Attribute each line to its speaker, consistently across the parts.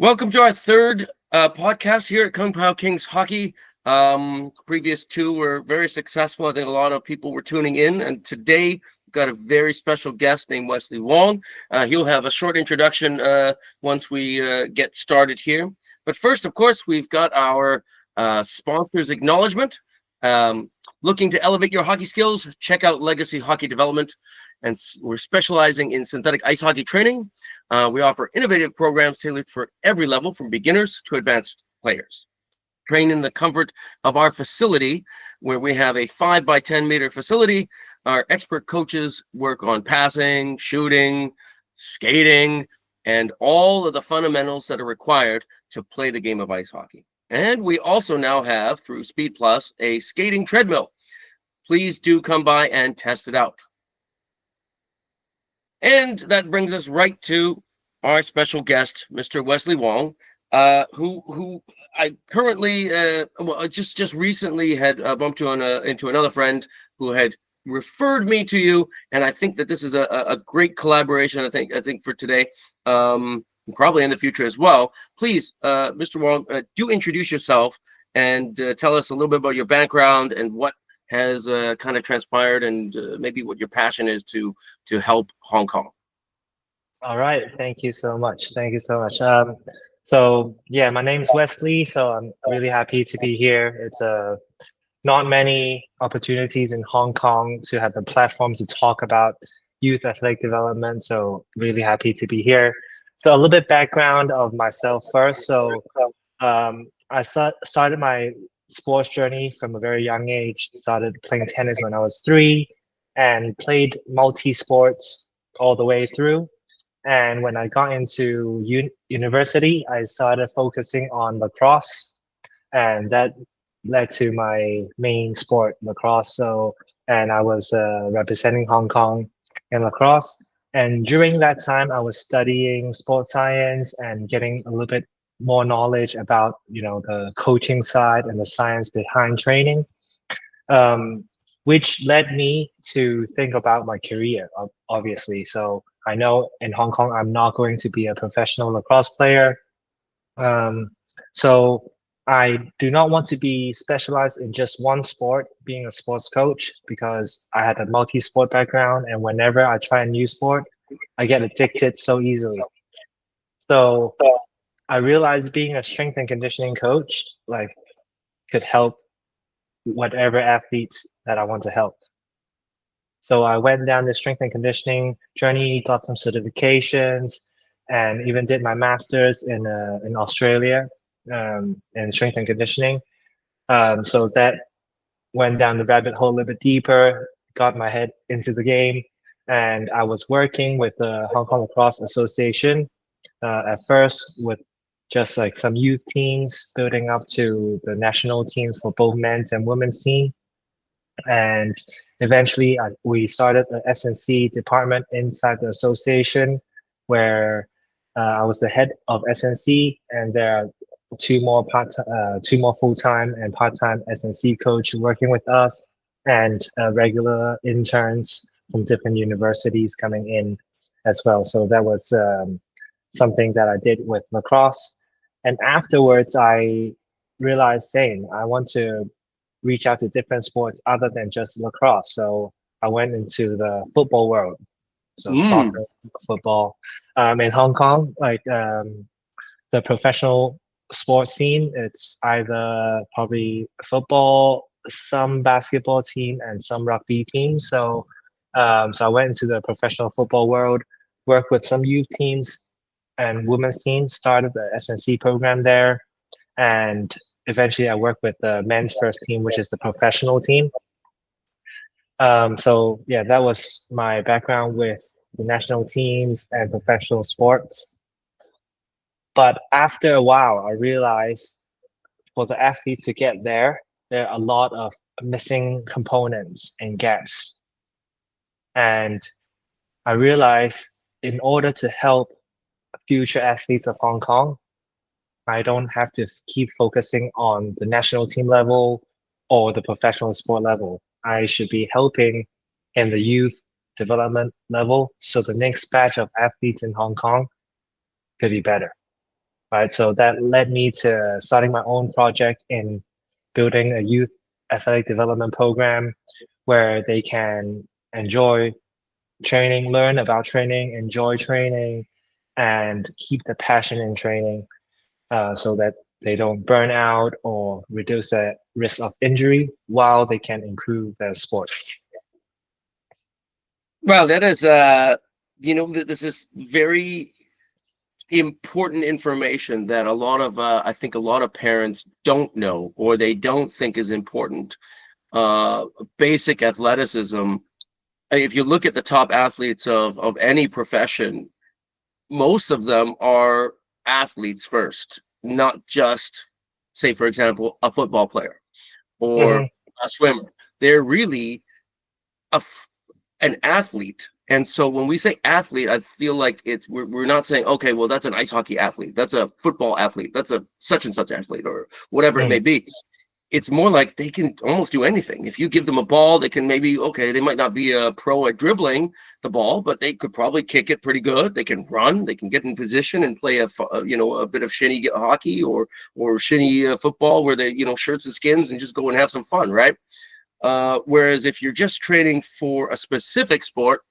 Speaker 1: Welcome to our third podcast here at Kung Pao Kings Hockey. Previous two were very successful. I think a lot of people were tuning in, and today we've got a very special guest named Weslet Wong. He'll have a short introduction once we get started here. But first, of course, we've got our sponsors acknowledgement. Looking to elevate your hockey skills? Check out Legacy Hockey Development. And we're specializing in synthetic ice hockey training. We offer innovative programs tailored for every level, from beginners to advanced players. Train in the comfort of our facility, where we have a 5 by 10 meter facility. Our expert coaches work on passing, shooting, skating, and all of the fundamentals that are required to play the game of ice hockey. And we also now have, through Speed Plus, a skating treadmill. Please do come by and test it out. And that brings us right to our special guest, Mr. Weslet Wong, who I currently, just recently had bumped into another friend who had referred me to you, and I think that this is a great collaboration. I think for today, probably in the future as well. Please, Mr. Wong, do introduce yourself and tell us a little bit about your background and what has kind of transpired, and maybe what your passion is to help Hong Kong.
Speaker 2: All right, thank you so much. Thank you so much. So yeah, my name's Wesley. So I'm really happy to be here. It's not many opportunities in Hong Kong to have a platform to talk about youth athletic development. So really happy to be here. So a little bit background of myself first. So I started my sports journey from a very young age. Started playing tennis when I was 3 and played multi-sports all the way through. And when I got into university, I started focusing on lacrosse, and that led to my main sport, lacrosse. So, and I was representing Hong Kong in lacrosse. And during that time, I was studying sports science and getting a little bit more knowledge about, the coaching side and the science behind training, which led me to think about my career, obviously. So I know in Hong Kong, I'm not going to be a professional lacrosse player. So I do not want to be specialized in just one sport, being a sports coach, because I had a multi-sport background, and whenever I try a new sport, I get addicted so easily. So I realized being a strength and conditioning coach, could help whatever athletes that I want to help. So I went down the strength and conditioning journey, got some certifications, and even did my master's in Australia in strength and conditioning. So that went down the rabbit hole a little bit deeper, got my head into the game, and I was working with the Hong Kong Lacrosse Association at first with just like some youth teams, building up to the national teams for both men's and women's team. And eventually we started the SNC department inside the association, where I was the head of SNC, and there are two more full-time and part-time SNC coach working with us, and regular interns from different universities coming in as well. So that was something that I did with lacrosse. And afterwards, I realized I want to reach out to different sports other than just lacrosse. So I went into the football world. So soccer, football. In Hong Kong, the professional sports scene, it's either probably football, some basketball team, and some rugby team. So I went into the professional football world, worked with some youth teams and women's teams, started the SNC program there, and eventually I worked with the men's first team, which is the professional team. So yeah, that was my background with the national teams and professional sports. But after a while, I realized for the athletes to get there are a lot of missing components and gaps. And I realized in order to help future athletes of Hong Kong, I don't have to keep focusing on the national team level or the professional sport level. I should be helping in the youth development level, so the next batch of athletes in Hong Kong could be better. right? So that led me to starting my own project in building a youth athletic development program where they can enjoy training, learn about training, enjoy training, and keep the passion in training so that they don't burn out or reduce the risk of injury while they can improve their sport.
Speaker 1: Well, that is, this is very important information that a lot of, I think a lot of parents don't know or they don't think is important. Basic athleticism. If you look at the top athletes of any profession, most of them are athletes first, not just, say, for example, a football player or
Speaker 2: Mhm,
Speaker 1: a swimmer. They're really a, an athlete. And so when we say athlete, I feel like we're not saying, okay, well, that's an ice hockey athlete, that's a football athlete, that's a such and such athlete, or whatever it
Speaker 2: mm,
Speaker 1: may be. It's more like they can almost do anything. If you give them a ball, they can maybe, okay, they might not be a pro at dribbling the ball, but they could probably kick it pretty good. They can run, they can get in position and play a bit of shinny hockey or shinny football where they, shirts and skins and just go and have some fun, right? Whereas if you're just training for a specific sport,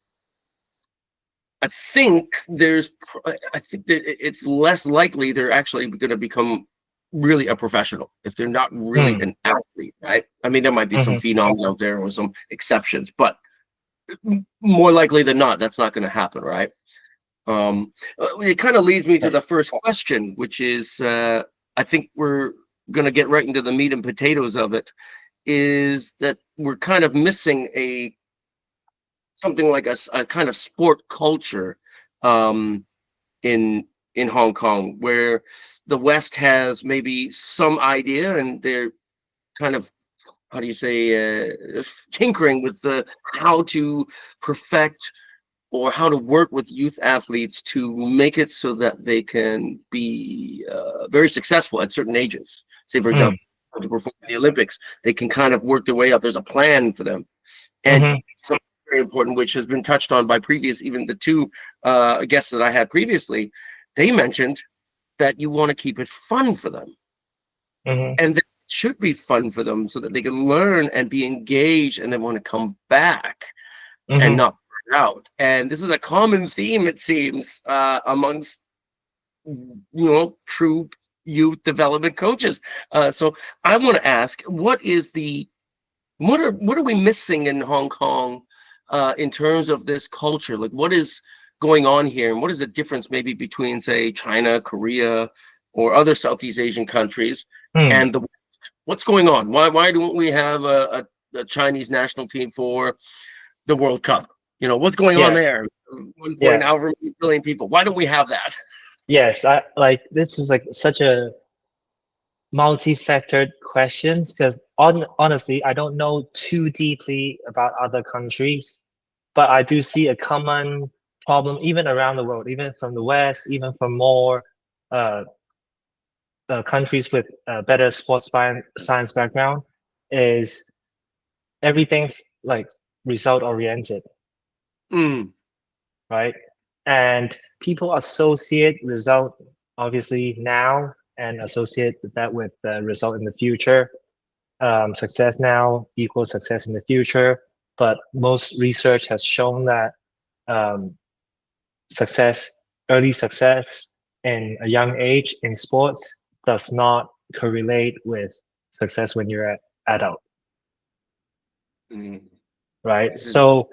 Speaker 1: I think I think that it's less likely they're actually going to become really a professional if they're not really
Speaker 2: mm,
Speaker 1: an athlete, right? I mean, there might be some
Speaker 2: mhm,
Speaker 1: phenoms out there or some exceptions, but more likely than not, that's not going to happen, right? It kind of leads me to
Speaker 2: right,
Speaker 1: the first question, which is, I think we're going to get right into the meat and potatoes of it. Is that we're kind of missing something like a kind of sport culture um, in Hong Kong, where the West has maybe some idea, and they're kind of, how do you say, tinkering with the how to perfect or how to work with youth athletes to make it so that they can be very successful at certain ages. Say, for
Speaker 2: mm,
Speaker 1: example, to perform in the Olympics, they can kind of work their way up. There's a plan for them. And
Speaker 2: mhm,
Speaker 1: something very important, which has been touched on by even the two guests that I had previously, they mentioned that you want to keep it fun for them.
Speaker 2: mhm,
Speaker 1: And that it should be fun for them so that they can learn and be engaged and they want to come back and
Speaker 2: mhm.
Speaker 1: not burn out. And this is a common theme, it seems, amongst true youth development coaches. So I want to ask, what are we missing in Hong Kong in terms of this culture? Like, what is going on here, and what is the difference maybe between, say, China, Korea, or other Southeast Asian countries,
Speaker 2: Mm,
Speaker 1: and the West? What's going on? Why don't we have a Chinese national team for the World Cup? What's going on
Speaker 2: yeah,
Speaker 1: there? 1 point
Speaker 2: yeah.
Speaker 1: however billion people. Why don't we have that?
Speaker 2: Yes, I like this is like such a multi-factored questions because honestly, I don't know too deeply about other countries, but I do see a common problem even around the world, even from the West, even from more uh, countries with better science background, is everything's like result oriented,
Speaker 1: Mm,
Speaker 2: right? And people associate result obviously now and associate that with the result in the future. Success now equals success in the future. But most research has shown that um, success, early success in a young age in sports does not correlate with success when you're an adult,
Speaker 1: mm.
Speaker 2: right?
Speaker 1: This is
Speaker 2: So,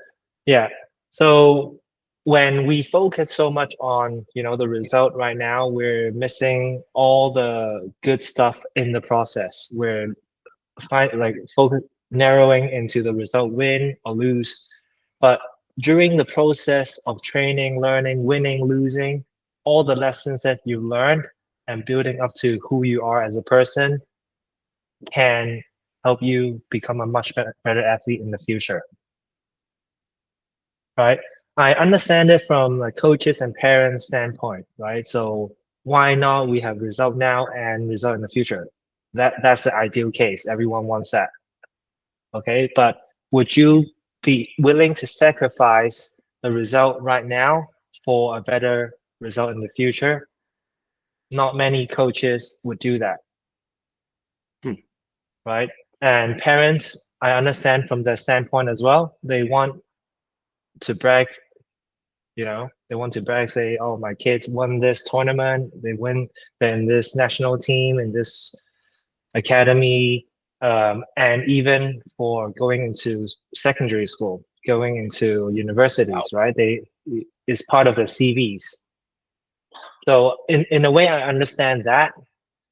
Speaker 2: yeah. So when we focus so much on, the result right now, we're missing all the good stuff in the process. We're focus narrowing into the result, win or lose. But during the process of training, learning, winning, losing, all the lessons that you learned and building up to who you are as a person can help you become a much better athlete in the future, right? I understand it from a coaches and parents standpoint, right? So why not we have result now and result in the future? That's the ideal case. Everyone wants that. Okay, but would you be willing to sacrifice the result right now for a better result in the future? not many coaches would do that,
Speaker 1: Hmm.
Speaker 2: right? And parents, I understand from their standpoint as well. They want to brag, they want to brag, say, oh, my kids won this tournament, they're in this national team, in this academy, and even for going into secondary school, going into universities, right? It's part of the CVs. So in a way, I understand that,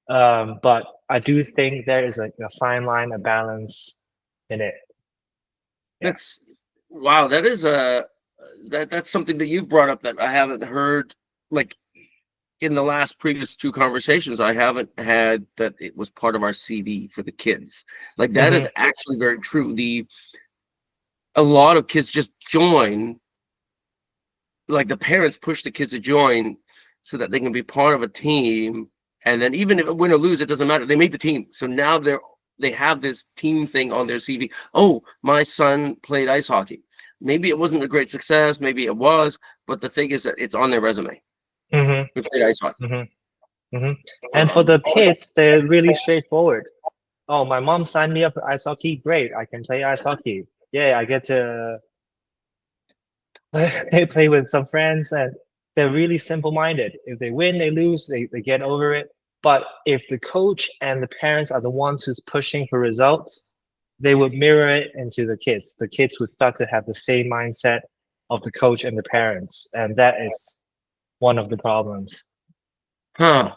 Speaker 2: but I do think there is like a fine line, a balance in it. Yeah.
Speaker 1: That's wow. That is a that's something that you've brought up that I haven't heard. Like in the last previous two conversations, I haven't had that it was part of our CV for the kids. Like that is
Speaker 2: Hmm.
Speaker 1: actually very true. A lot of kids just join, like the parents push the kids to join so that they can be part of a team. And then even if it win or lose, it doesn't matter. They made the team. So now they have this team thing on their CV. Oh, my son played ice hockey. Maybe it wasn't a great success, maybe it was, but the thing is that it's on their resume.
Speaker 2: Hmm.
Speaker 1: We played ice hockey.
Speaker 2: Hmm. Hmm. And for the kids, they're really straightforward. Oh, my mom signed me up for ice hockey. Great, I can play ice hockey. Yeah, I get to play with some friends, and they're really simple-minded. If they win, they lose, they get over it. But if the coach and the parents are the ones who's pushing for results, they would mirror it into the kids. The kids would start to have the same mindset of the coach and the parents, and that is one of the problems.
Speaker 1: Huh.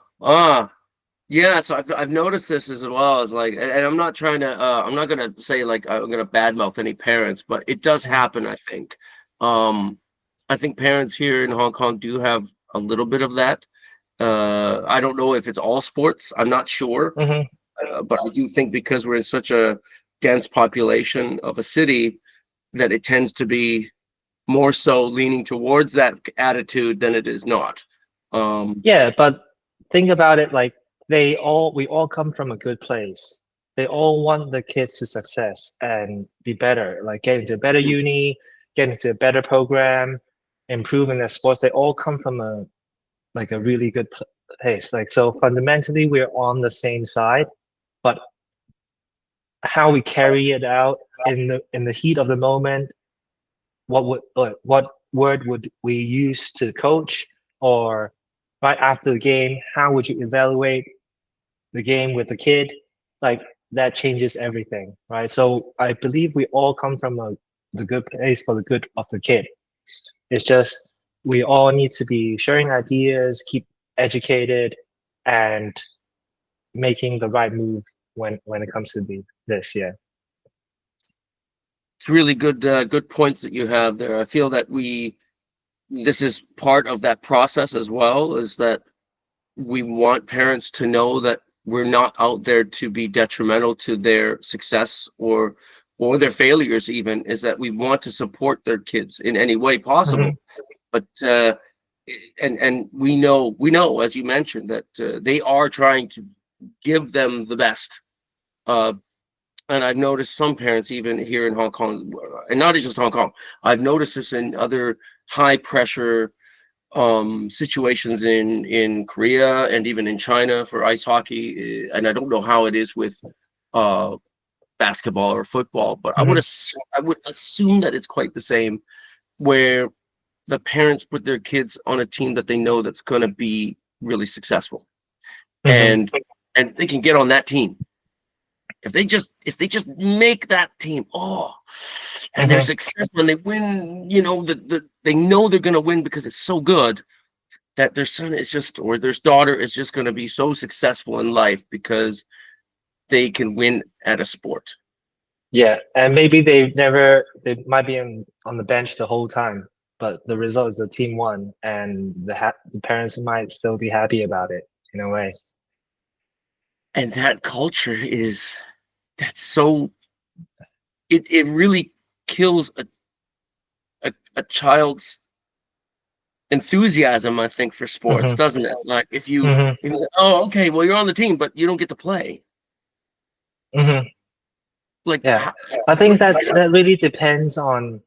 Speaker 1: Yeah, so I've noticed this as well as like, and I'm not trying to, I'm not gonna say like I'm gonna badmouth any parents, but it does happen, I think. Um, I think parents here in Hong Kong do have a little bit of that. I don't know if it's all sports. I'm not sure,
Speaker 2: Hmm.
Speaker 1: but I do think because we're in such a dense population of a city that it tends to be more so leaning towards that attitude than it is not. Um,
Speaker 2: Yeah, but think about it like we all come from a good place. They all want the kids to success and be better, like get into a better uni, get into a better program, improve in their sports. They all come from a really good place. Like so fundamentally we're on the same side, but how we carry it out in the heat of the moment, what word would we use to coach, or right after the game, how would you evaluate the game with the kid? Like that changes everything, right? So I believe we all come from the good place for the good of the kid. It's just we all need to be sharing ideas, keep educated, and making the right move when it comes to this. Yeah.
Speaker 1: it's really good points that you have there. I feel that this is part of that process as well, is that we want parents to know that we're not out there to be detrimental to their success or their failures. Even is that we want to support their kids in any way
Speaker 2: Hmm.
Speaker 1: possible. But and we know as you mentioned that they are trying to give them the best. Uh, and I've noticed some parents, even here in Hong Kong, and not just Hong Kong, I've noticed this in other high pressure situations in Korea and even in China for ice hockey. And I don't know how it is with uh, basketball or football, but
Speaker 2: Hmm.
Speaker 1: I would assume that it's quite the same, where the parents put their kids on a team that they know that's going to be really successful,
Speaker 2: Hmm.
Speaker 1: and they can get on that team if they just make that team, and they're
Speaker 2: Hmm.
Speaker 1: successful and they win. They know they're going to win because it's so good that their son is just, or their daughter is just going to be so successful in life because they can win at a sport.
Speaker 2: Yeah, and maybe they might be on the bench the whole time, but the result is the team won, and the parents might still be happy about it in a way.
Speaker 1: And that culture that's so, it really kills a child's enthusiasm, I think, for sports,
Speaker 2: Hmm.
Speaker 1: doesn't it? Like
Speaker 2: Hmm.
Speaker 1: if you say, oh, okay, well, you're on the team, but you don't get to play.
Speaker 2: Hmm.
Speaker 1: Like,
Speaker 2: Yeah, I think that really depends on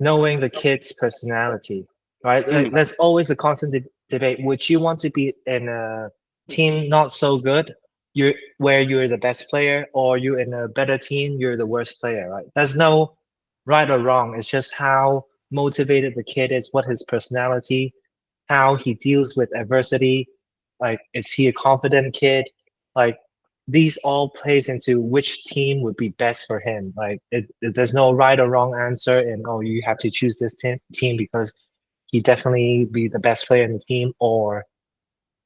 Speaker 2: knowing the kid's personality. right?
Speaker 1: Mm.
Speaker 2: Like, there's always a constant debate. Would you want to be in a team not so good, where you're the best player, or you're in a better team, you're the worst player, right? There's no right or wrong. It's just how motivated the kid is, what his personality, how he deals with adversity. Like, is he a confident kid? Like, these all plays into which team would be best for him. Like, there's no right or wrong answer, and oh, you have to choose this team because he definitely be the best player in the team, or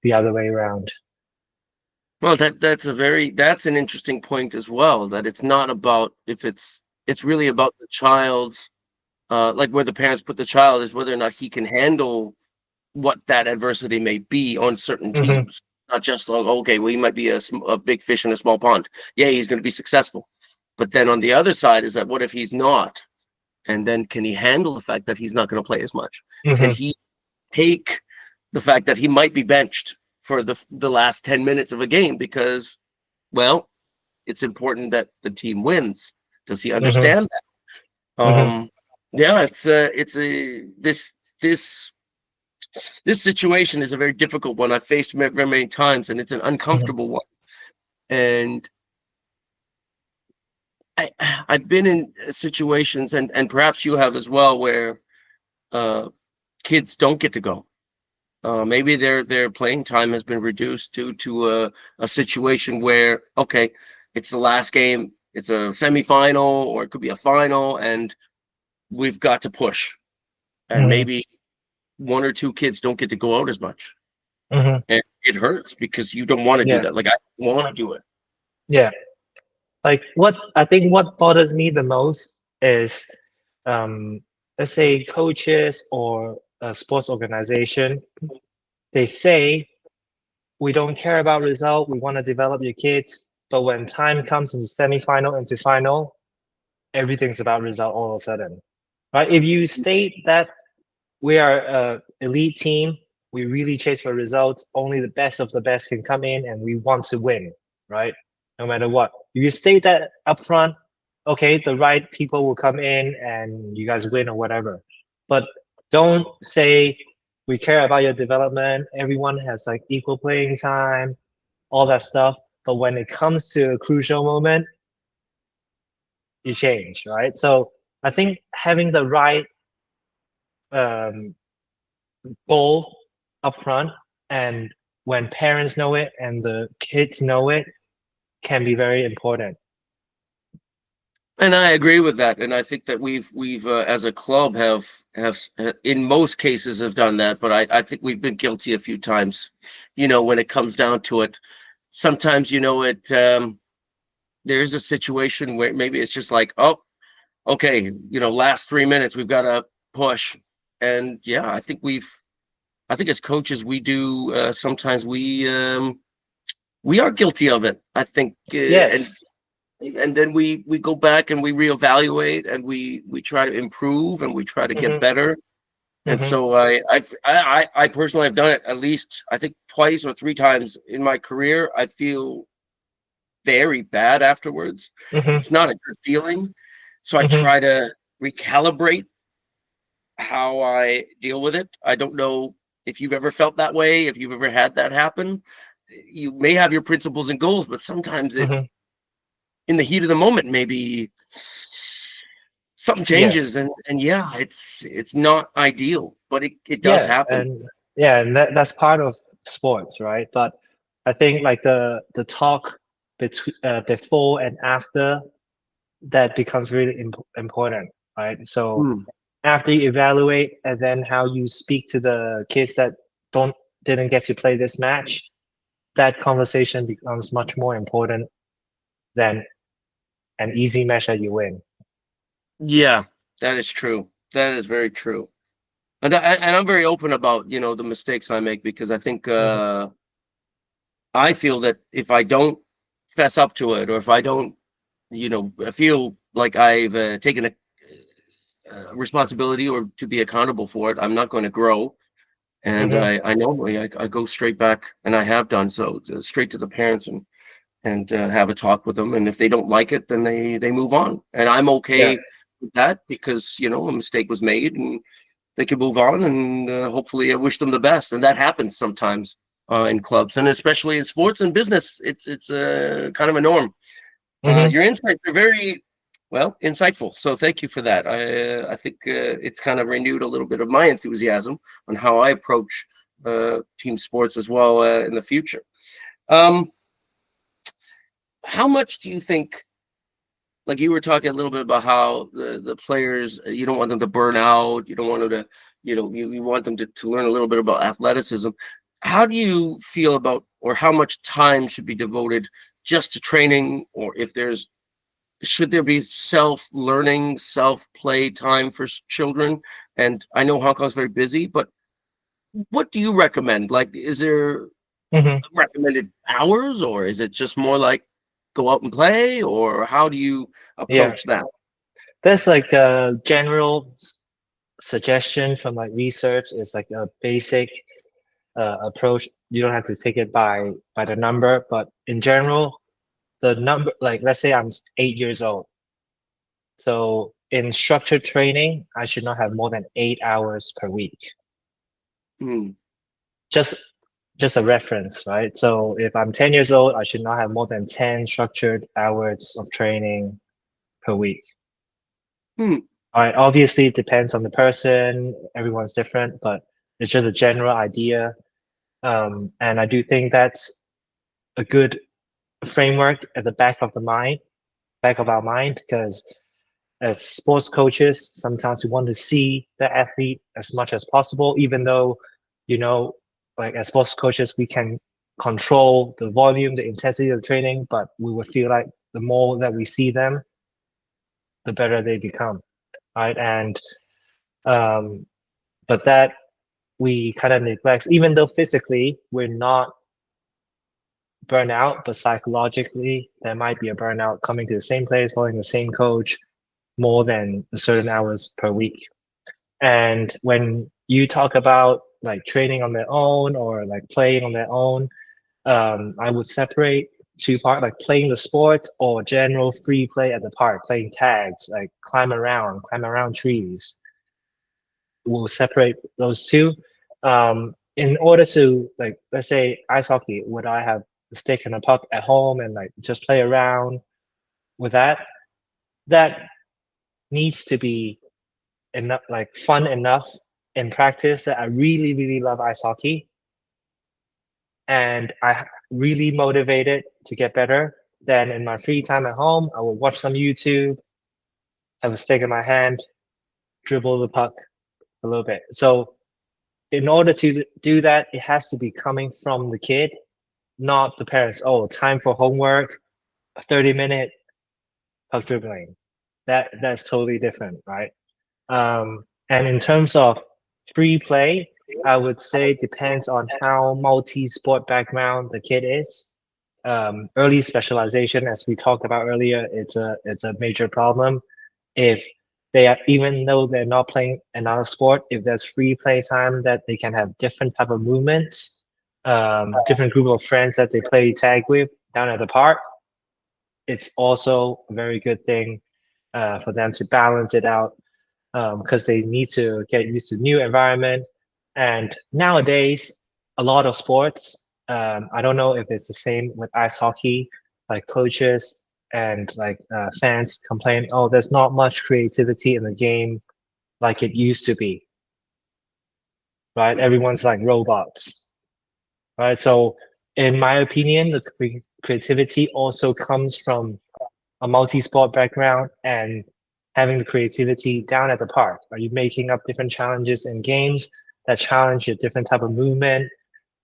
Speaker 2: the other way around.
Speaker 1: Well, that's an interesting point as well, that it's not about if it's really about the child's like where the parents put the child is whether or not he can handle what that adversity may be on certain
Speaker 2: Hmm.
Speaker 1: teams. Not just like, okay, well, he might be a big fish in a small pond. Yeah, he's going to be successful. But then on the other side is that what if he's not? And then can he handle the fact that he's not going to play as much? Can
Speaker 2: Hmm.
Speaker 1: he take the fact that he might be benched for the last 10 minutes of a game because, well, it's important that the team wins. Does he
Speaker 2: Hmm.
Speaker 1: understand that?
Speaker 2: Hmm.
Speaker 1: Yeah, it's a this situation is a very difficult one. I've faced very many times, and it's an
Speaker 2: Hmm.
Speaker 1: uncomfortable one. And I, I've been in situations, and perhaps you have as well, where uh, kids don't get to go. Maybe their playing time has been reduced due to a situation where, okay, it's the last game, it's a semifinal, or it could be a final, and we've got to push. And
Speaker 2: Hmm.
Speaker 1: maybe one or two kids don't get to go out as much.
Speaker 2: Hmm.
Speaker 1: And it hurts because you don't want to do
Speaker 2: Yeah,
Speaker 1: that. Like, I want to do it.
Speaker 2: yeah. Like, what I think what bothers me the most is, um, let's say coaches or a sports organization, they say we don't care about result, we want to develop your kids, but when time comes into semifinal, into final, everything's about result all of a sudden, right? If you state that we are a elite team, we really chase for results, only the best of the best can come in, and we want to win, right? No matter what. If you state that up front, okay, the right people will come in and you guys win or whatever. But don't say we care about your development, everyone has like equal playing time, all that stuff. But when it comes to a crucial moment, you change, right? So I think having the right um, goal up front, and when parents know it and the kids know it, can be very important.
Speaker 1: And I agree with that. And I think that we've as a club have in most cases have done that. But I think we've been guilty a few times. When it comes down to it, sometimes there's a situation where maybe it's just like, oh, okay, last 3 minutes we've got to push. And yeah, I think as coaches we do sometimes we are guilty of it. I think
Speaker 2: Yes.
Speaker 1: and then we go back and we reevaluate and we try to improve and we try to get
Speaker 2: Hmm.
Speaker 1: better. And
Speaker 2: Hmm.
Speaker 1: so I personally have done it at least I think twice or three times in my career. I feel very bad afterwards.
Speaker 2: Hmm.
Speaker 1: It's not a good feeling. So I
Speaker 2: Hmm.
Speaker 1: try to recalibrate how I deal with it. I don't know if you've ever felt that way, if you've ever had that happen. You may have your principles and goals, but sometimes it
Speaker 2: Hmm.
Speaker 1: in the heat of the moment maybe something changes,
Speaker 2: Yes.
Speaker 1: and yeah, it's not ideal, but it does
Speaker 2: Yeah,
Speaker 1: happen.
Speaker 2: and yeah, and that's part of sports, right? But I think like the talk between before and after, that becomes really important, right? So
Speaker 1: Hmm.
Speaker 2: after you evaluate, and then how you speak to the kids that don't didn't get to play this match, that conversation becomes much more important than an easy match that you win.
Speaker 1: Yeah, that is true. That is very true. And I'm very open about the mistakes I make because I think
Speaker 2: Hmm.
Speaker 1: I feel that if I don't fess up to it or if I don't feel like I've taken a responsibility or to be accountable for it, I'm not going to grow. And
Speaker 2: Hmm.
Speaker 1: I normally I go straight back, and I have done so straight to the parents and have a talk with them. And if they don't like it, then they move on, and I'm
Speaker 2: Yeah.
Speaker 1: okay with that because a mistake was made, they can move on, and hopefully I wish them the best. And that happens sometimes in clubs, and especially in sports and business. It's kind of a norm.
Speaker 2: Hmm.
Speaker 1: Your insights are very well insightful. So thank you for that. I think it's kind of renewed a little bit of my enthusiasm on how I approach team sports as well in the future. Um, how much do you think? Like you were talking a little bit about how the players, you don't want them to burn out, you don't want them to, you want them to learn a little bit about athleticism. How do you feel about, or how much time should be devoted just to training, or if there's, should there be self-learning, self-play time for children? And I know Hong Kong's very busy, but what do you recommend? Like, is there
Speaker 2: Hmm.
Speaker 1: recommended hours, or is it just more like go out and play, or how do you
Speaker 2: Yeah,
Speaker 1: approach that?
Speaker 2: that's like a general suggestion from like research. Is like a basic approach. You don't have to take it by the number, but in general, the number, like let's say I'm 8 years old. So in structured training, I should not have more than 8 hours per week.
Speaker 1: Hmm.
Speaker 2: Just just a reference, right? So if I'm 10 years old, I should not have more than 10 structured hours of training per week.
Speaker 1: Hmm.
Speaker 2: All right, obviously it depends on the person, everyone's different, but it's just a general idea. And I do think that's a good framework at the back of our mind, because as sports coaches, sometimes we want to see the athlete as much as possible, even though, you know, like as sports coaches, we can control the volume, the intensity of the training, but we would feel like the more that we see them, the better they become, right? And um, but that we kind of neglect, even though physically we're not burnout, but psychologically there might be a burnout coming to the same place, following the same coach more than a certain hours per week. And when you talk about like training on their own or like playing on their own, I would separate two parts, like playing the sport or general free play at the park, playing tags, like climb around trees. We'll separate those two. In order to like, let's say ice hockey, would I have a stick and a puck at home and like just play around with that? That needs to be enough, like fun enough in practice that I really, really love ice hockey and I really motivated to get better. Then in my free time at home, I will watch some YouTube, have a stick in my hand, dribble the puck a little bit. So in order to do that, it has to be coming from the kid, not the parents. Oh, time for homework, a 30-minute puck dribbling. That's totally different, right? And in terms of free play, I would say depends on how multi-sport background the kid is. Early specialization, as we talked about earlier, it's a major problem. If they are, even though they're not playing another sport, if there's free play time that they can have different type of movements, different group of friends that they play tag with down at the park, it's also a very good thing for them to balance it out because they need to get used to new environment. And nowadays, a lot of sports, I don't know if it's the same with ice hockey, like coaches and like fans complain, oh, there's not much creativity in the game like it used to be, right? Everyone's like robots, right? So in my opinion, the creativity also comes from a multi-sport background and having the creativity down at the park? Are you making up different challenges in games that challenge your different type of movement,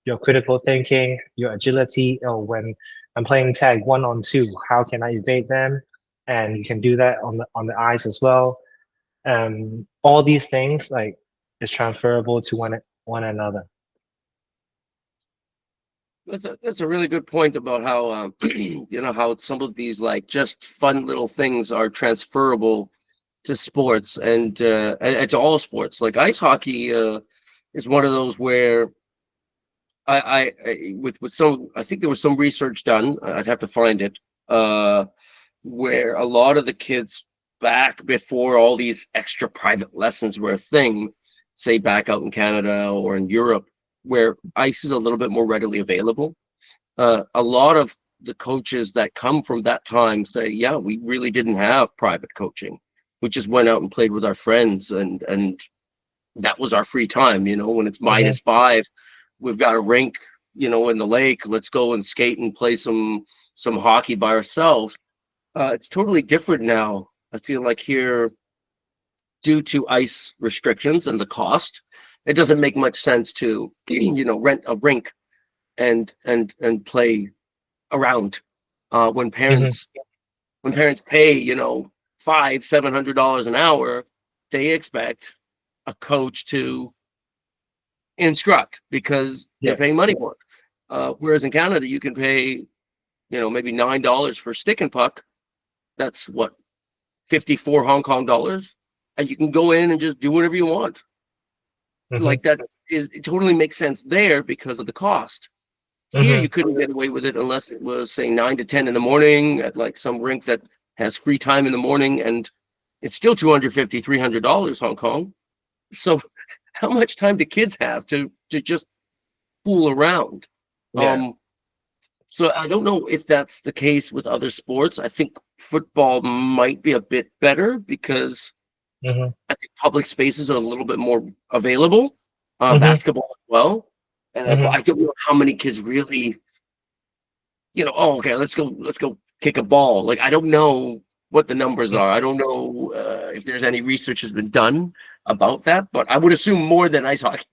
Speaker 2: your critical thinking, your agility? Or when I'm playing tag 1-on-2, how can I evade them? And you can do that on the ice as well. All these things like is transferable to one another.
Speaker 1: That's a really good point about how how some of these like just fun little things are transferable to sports and to all sports. Like ice hockey is one of those where with some, I think there was some research done. I'd have to find it. Where a lot of the kids back before all these extra private lessons were a thing say back out in Canada or in Europe, where ice is a little bit more readily available. A lot of the coaches that come from that time say, yeah, we really didn't have private coaching. We just went out and played with our friends, and that was our free time. When it's
Speaker 2: Hmm.
Speaker 1: -5, we've got a rink, in the lake. Let's go and skate and play some hockey by ourselves. It's totally different now. I feel like here, due to ice restrictions and the cost, it doesn't make much sense to rent a rink and play around. When
Speaker 2: Hmm.
Speaker 1: parents pay, $500-700 an hour, they expect a coach to instruct because they're
Speaker 2: Yeah.
Speaker 1: paying money for it. Whereas in Canada, you can pay, maybe $9 for stick and puck. That's what, 54 Hong Kong dollars, and you can go in and just do whatever you want.
Speaker 2: Hmm.
Speaker 1: Like that it totally makes sense there because of the cost. Here,
Speaker 2: Hmm.
Speaker 1: you couldn't get away with it unless it was, say, 9 to 10 in the morning at like some rink that has free time in the morning, and it's still $250-300 Hong Kong. So, how much time do kids have to just fool around?
Speaker 2: Yeah.
Speaker 1: Um, so I don't know if that's the case with other sports. I think football might be a bit better because
Speaker 2: Hmm.
Speaker 1: I think public spaces are a little bit more available.
Speaker 2: Hmm.
Speaker 1: Basketball as well, but
Speaker 2: Hmm.
Speaker 1: I don't know how many kids really, oh, okay, let's go kick a ball. Like, I don't know what the numbers are. I don't know if there's any research has been done about that, but I would assume more than ice hockey.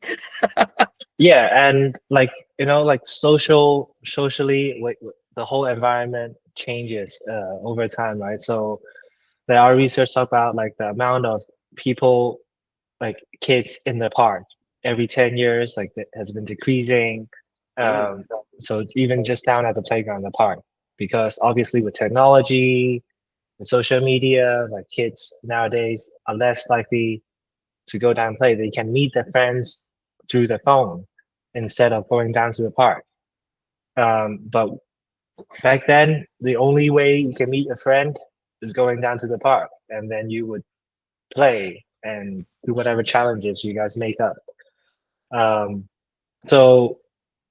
Speaker 2: Yeah, and like like socially, the whole environment changes over time, right? So there are research talk about like the amount of people, like kids in the park every 10 years, like that has been decreasing.
Speaker 1: Mm.
Speaker 2: Um, so even just down at the playground in the park, because obviously with technology and social media, like kids nowadays are less likely to go down and play. They can meet their friends through the phone instead of going down to the park. But back then, the only way you can meet a friend is going down to the park, and then you would play and do whatever challenges you guys make up. Um, so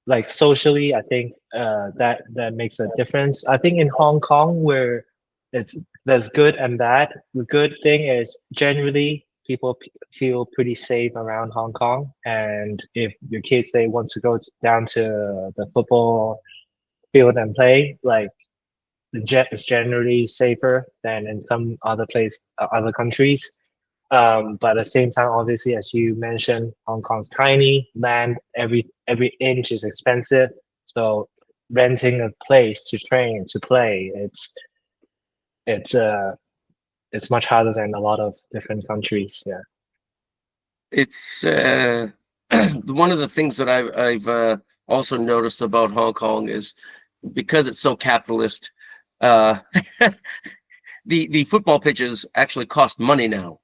Speaker 2: like socially, I think that makes a difference. I think in Hong Kong, where it's there's good and bad. The good thing is generally people feel pretty safe around Hong Kong, and if your kids they want to go down to the football field and play, like the jet is generally safer than in some other other countries. But at the same time, obviously, as you mentioned, Hong Kong's tiny, land every inch is expensive. So renting a place to train to play, it's it's much harder than a lot of different countries. Yeah.
Speaker 1: It's one of the things that I've also noticed about Hong Kong is because it's so capitalist. Uh, the football pitches actually cost money now,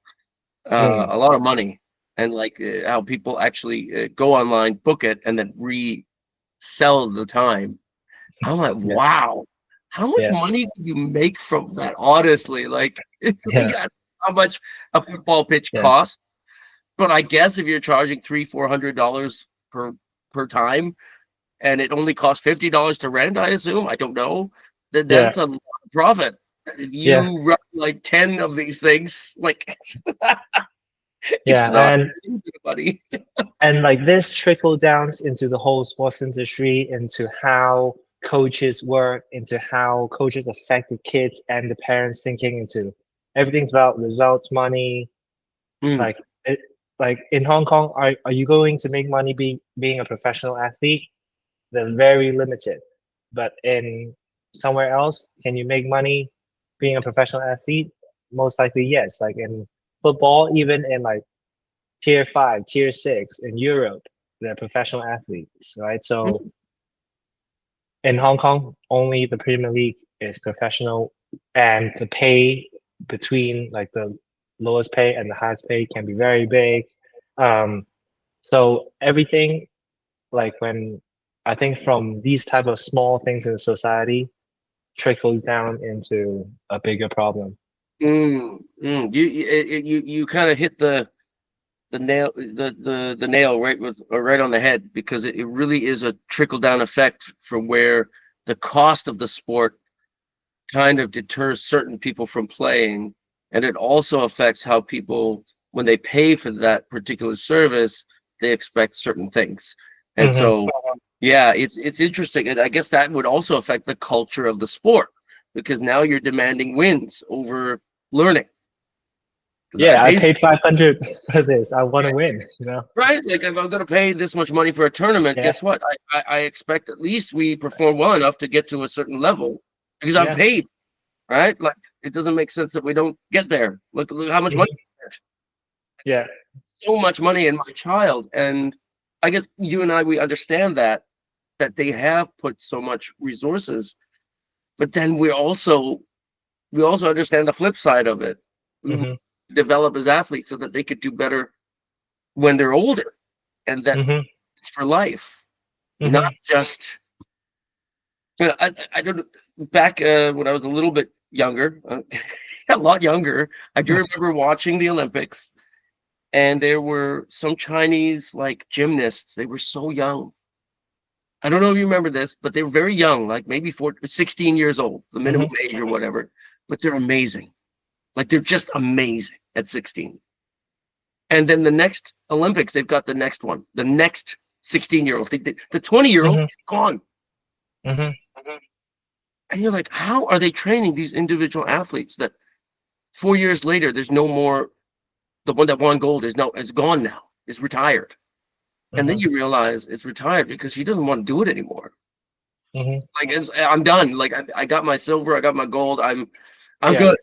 Speaker 2: Mm,
Speaker 1: a lot of money, and like how people actually go online, book it, and then resell the time. I'm like,
Speaker 2: yeah.
Speaker 1: wow, how much
Speaker 2: Yeah.
Speaker 1: money do you make from that? Honestly, like, we
Speaker 2: Yeah.
Speaker 1: got how much a football pitch
Speaker 2: Yeah.
Speaker 1: costs. But I guess if you're charging $300-400 per time, and it only costs $50 to rent, I assume, I don't know, then
Speaker 2: Yeah.
Speaker 1: that's a lot of profit. If
Speaker 2: Yeah.
Speaker 1: you run like 10 of these things, like, it's
Speaker 2: Yeah.
Speaker 1: not anybody.
Speaker 2: And like this trickle down into the whole sports industry, into how coaches work, into how coaches affect the kids and the parents thinking, into everything's about results, money.
Speaker 1: Mm.
Speaker 2: Like it, like in Hong Kong, are you going to make money being a professional athlete? They're very limited. But in somewhere else, can you make money being a professional athlete? Most likely, yes. Like in football, even in like tier five, tier six in Europe, they're professional athletes, right? So
Speaker 1: Mm.
Speaker 2: in Hong Kong, only the Premier League is professional, and the pay between like the lowest pay and the highest pay can be very big. Um, so everything like when I think from these type of small things in society trickles down into a bigger problem.
Speaker 1: Mm. Mm. You kind of hit the nail right on the head, because it really is a trickle down effect from where the cost of the sport kind of deters certain people from playing, and it also affects how people, when they pay for that particular service, they expect certain things. And
Speaker 2: Hmm.
Speaker 1: so yeah, it's interesting, and I guess that would also affect the culture of the sport, because now you're demanding wins over learning, because I
Speaker 2: Yeah, I
Speaker 1: paid.
Speaker 2: paid 500 for this. I want to win,
Speaker 1: Right? Like if I'm going to pay this much money for a tournament,
Speaker 2: Yeah,
Speaker 1: guess what? I expect at least we perform well enough to get to a certain level because I'm
Speaker 2: yeah.
Speaker 1: paid, right? Like it doesn't make sense that we don't get there. Look how much money,
Speaker 2: Hmm. Yeah.
Speaker 1: so much money in my child. And I guess you and I, we understand that they have put so much resources, but then we also understand the flip side of it. We
Speaker 2: Hmm.
Speaker 1: develop as athletes so that they could do better when they're older, and that
Speaker 2: Hmm.
Speaker 1: it's for life, not
Speaker 2: Hmm.
Speaker 1: just. I don't. Back when I was a little bit younger, a lot younger, I do remember watching the Olympics, and there were some Chinese like gymnasts. They were so young. I don't know if you remember this, but they were very young, like maybe 16 years old, the minimum
Speaker 2: Hmm.
Speaker 1: age or whatever. But they're amazing. Like they're just amazing at 16. And then the next Olympics, they've got the next one, the next 16-year-old. The 20-year-old
Speaker 2: Hmm.
Speaker 1: is gone.
Speaker 2: Hmm.
Speaker 1: And you're like, how are they training these individual athletes that 4 years later, there's no more, the one that won gold is gone now, is retired. And then
Speaker 2: Hmm.
Speaker 1: you realize it's retired because he doesn't want to do it anymore.
Speaker 2: Hmm.
Speaker 1: Like I'm done. Like I got my silver, I got my gold. I'm
Speaker 2: Yeah.
Speaker 1: good.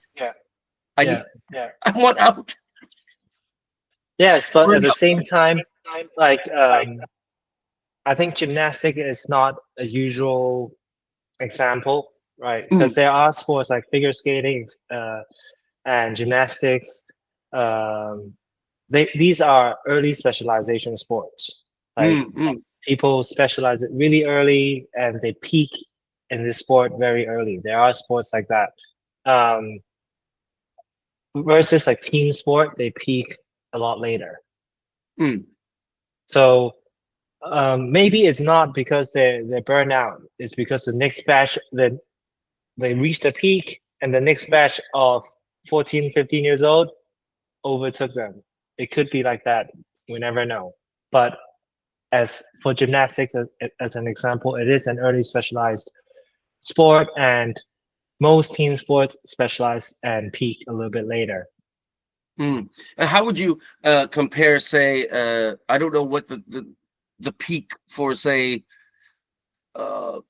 Speaker 1: I
Speaker 2: Yeah.
Speaker 1: need I want out.
Speaker 2: Yes, but at
Speaker 1: Hurry
Speaker 2: the
Speaker 1: up.
Speaker 2: same time, like I think gymnastic is not a usual example, right?
Speaker 1: Mm,
Speaker 2: Because there are sports like figure skating and gymnastics. Um, these are early specialization sports. Like
Speaker 1: mm.
Speaker 2: people specialize it really early and they peak in this sport very early. There are sports like that. Um, versus like team sport, they peak a lot later.
Speaker 1: Mm.
Speaker 2: So maybe it's not because they're burned out. It's because the next batch that they reached the peak and the next batch of 14, 15 years old overtook them. It could be like that. We never know. But as for gymnastics, as an example, it is an early specialized sport, and most team sports specialize and peak a little bit later.
Speaker 1: Mm. How would you compare, say, I don't know what the peak for, say, uh,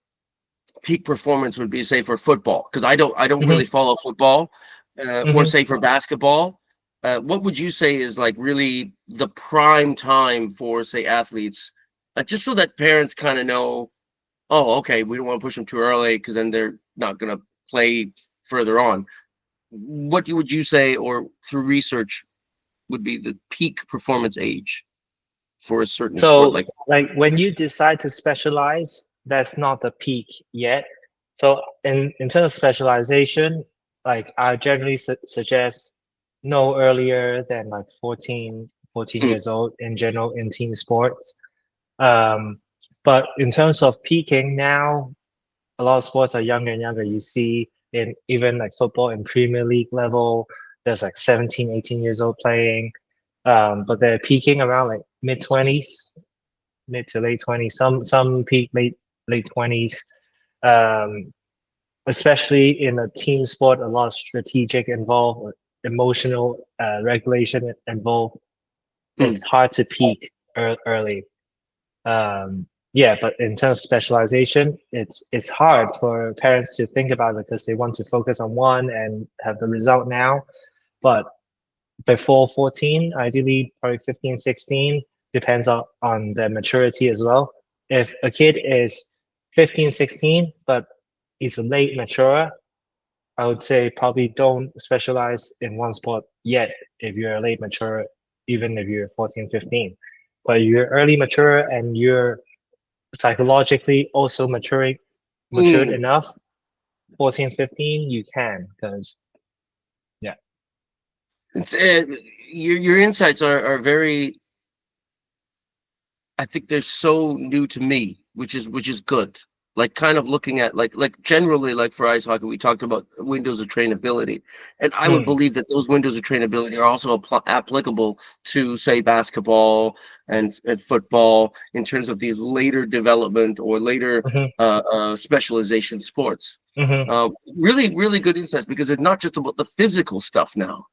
Speaker 1: peak performance would be, say, for football, because I don't really
Speaker 2: Hmm.
Speaker 1: follow football, or
Speaker 2: Hmm.
Speaker 1: say for basketball. What would you say is like really the prime time for, say, athletes, just so that parents kind of know, oh, okay, we don't want to push them too early because then they're not going to play further on. What would you say, or through research, would be the peak performance age for a certain sport?
Speaker 2: So,
Speaker 1: Like,
Speaker 2: like when you decide to specialize, that's not the peak yet. So, in terms of specialization, like I generally suggest no earlier than like 14
Speaker 1: mm,
Speaker 2: years old in general in team sports. Um, but in terms of peaking now, a lot of sports are younger and younger. You see in even like football in Premier League level, there's like 17, 18 years old playing. But they're peaking around like mid 20s, mid to late 20s. Some peak late 20s. Um, especially in a team sport, a lot of strategic involved, emotional regulation involved.
Speaker 1: mm,
Speaker 2: It's hard to peak early. Yeah, but in terms of specialization, it's hard for parents to think about it because they want to focus on one and have the result now. But before 14, ideally probably 15, 16, depends on their maturity as well. If a kid is 15, 16, but is a late mature, I would say probably don't specialize in one sport yet if you're a late mature, even if you're 14, 15. But you're early mature and you're psychologically also matured
Speaker 1: mm.
Speaker 2: enough, 14, 15, you can, because yeah.
Speaker 1: It's your insights are very. I think they're so new to me, which is good. Like kind of looking at like generally like for ice hockey, we talked about windows of trainability, and I would
Speaker 2: Mm,
Speaker 1: believe that those windows of trainability are also applicable to say basketball and football in terms of these later development or later
Speaker 2: mhm,
Speaker 1: specialization sports.
Speaker 2: mhm,
Speaker 1: Really, really good insights because it's not just about the physical stuff now.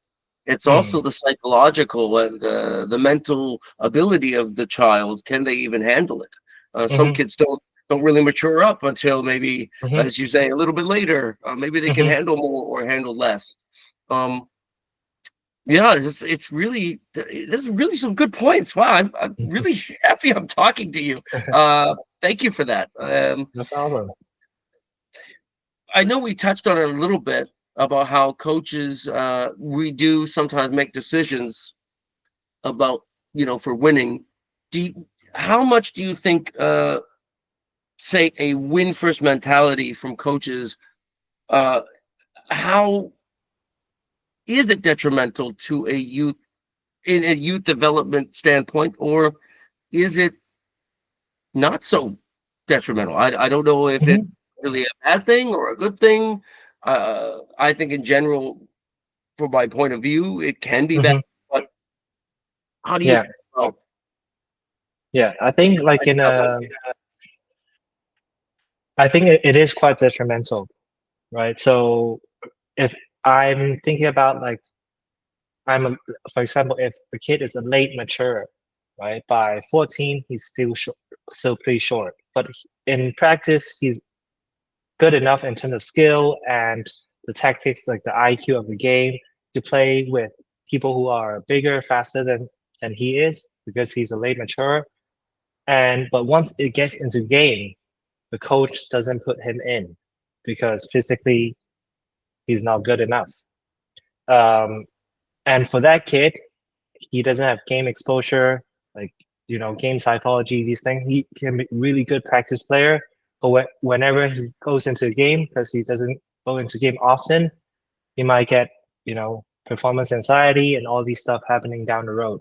Speaker 1: It's
Speaker 2: mm,
Speaker 1: also the psychological and the mental ability of the child. Can they even handle it? Some
Speaker 2: mhm,
Speaker 1: kids don't really mature up until maybe,
Speaker 2: mhm,
Speaker 1: as you say, a little bit later. Maybe they can
Speaker 2: mhm.
Speaker 1: handle more or handle less. Um, yeah, it's really this is really some good points. Wow, I'm really happy I'm talking to you. Thank you for that.
Speaker 2: No problem.
Speaker 1: I know we touched on it a little bit about how coaches we do sometimes make decisions about for winning. How much do you think say a win first mentality from coaches, uh how is it detrimental to a youth in a youth development standpoint, or is it not so detrimental? I don't know if it's
Speaker 2: Mhm,
Speaker 1: really a bad thing or a good thing. I think in general, from my point of view, it can be bad,
Speaker 2: mhm.
Speaker 1: but how do you
Speaker 2: Yeah,
Speaker 1: well,
Speaker 2: yeah. I think like in
Speaker 1: well,
Speaker 2: a, I think it is quite detrimental, right? So if I'm thinking about like I'm a, for example, if the kid is a late mature, right? By 14, he's still short, still pretty short. But in practice, he's good enough in terms of skill and the tactics, like the IQ of the game, to play with people who are bigger, faster than he is because he's a late mature. And but once it gets into game, the coach doesn't put him in because physically he's not good enough. Um, and for that kid, he doesn't have game exposure, like game psychology, these things. He can be really good practice player, but whenever he goes into a game, because he doesn't go into game often, he might get performance anxiety and all these stuff happening down the road.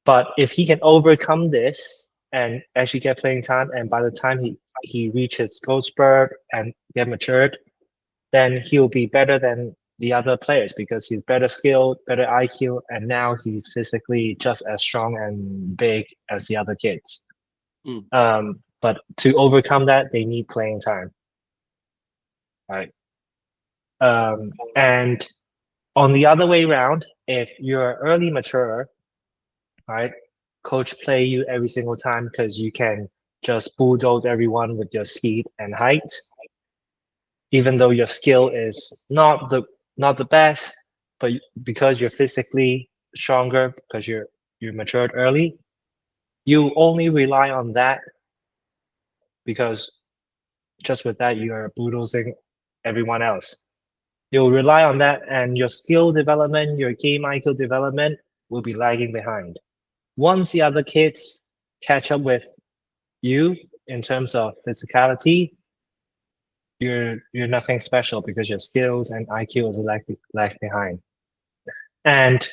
Speaker 2: But if he can overcome this and actually get playing time, and by the time he reaches growth spurt and get matured, then he'll be better than the other players because he's better skilled, better IQ, and now he's physically just as strong and big as the other kids.
Speaker 1: mm,
Speaker 2: But to overcome that, they need playing time, right? And on the other way around, if you're early mature, right, coach play you every single time because you can just bulldoze everyone with your speed and height, even though your skill is not the best, but because you're physically stronger because you're matured early, you only rely on that because just with that you're bulldozing everyone else. You'll rely on that, and your skill development, your game IQ development will be lagging behind. Once the other kids catch up with you in terms of physicality, you're nothing special because your skills and IQ is lag behind. And